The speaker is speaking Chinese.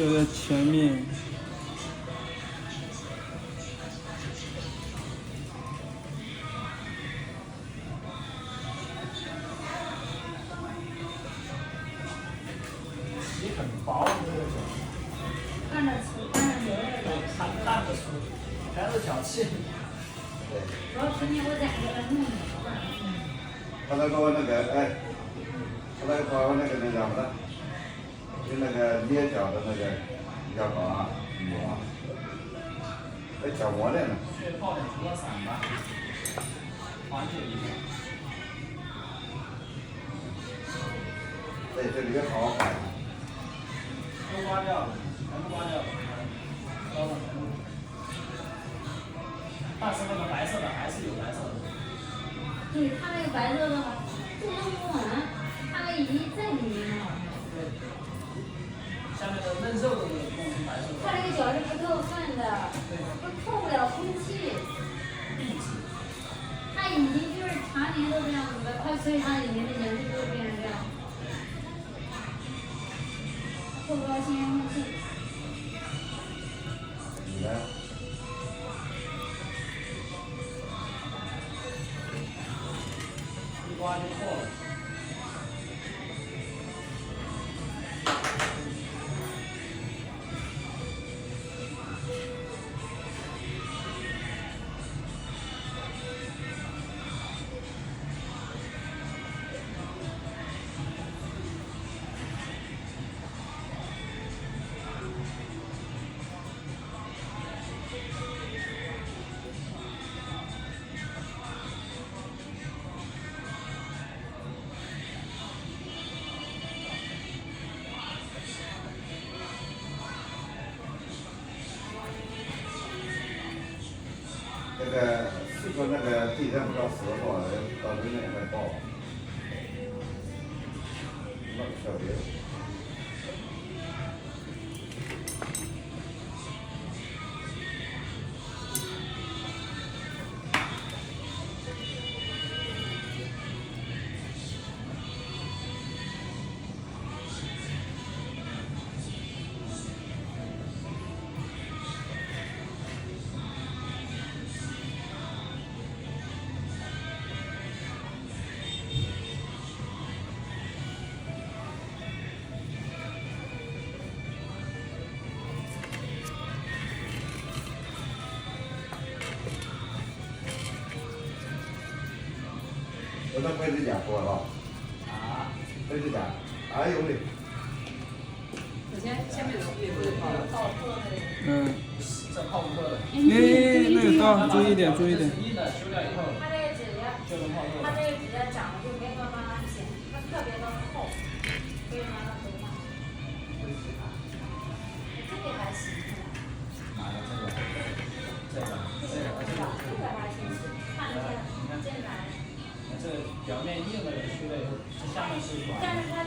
这个在前面。皮很薄，这个酒。看着粗，看着牛肉的。看着粗，全是小气。对。主要是你我在这个弄牛吧。他那个那个哎，他那个搞那个叫什么的？就那个捏脚的那个叫搞啊，磨啊，那脚磨的呢。去泡点葡萄散吧，缓解一下。对，这里面好好摆。都刮掉了，全部刮掉了，刀上全部。但是那个白色的还是有白色的。对，它那个白色的话，就弄不完，它那已经在里面了。对。下面的嫩肉的那个部分是白色的。它那个脚是不透风的，都透不了空气。壁纸。它已经就是常年都这样子的，它所以它里面的颜色就会变成这样。透不到新鲜空气。你呢？一刮就破了。那个是说那个地震不到时候，到人家来报。那特别。我那背指甲破了啊！背指甲，哎呦喂！首先下面也不是泡的。嗯。这泡不透的。那个刀，注意点，注意点。一的修掉以后。它这个指甲，它这个指甲长得就没办法剪，它特别的厚，可以拿到头上。这个还行。哪个这个？这个。这个还行，看一下，真难。这表面硬的修了以后，这下面是软的。但是它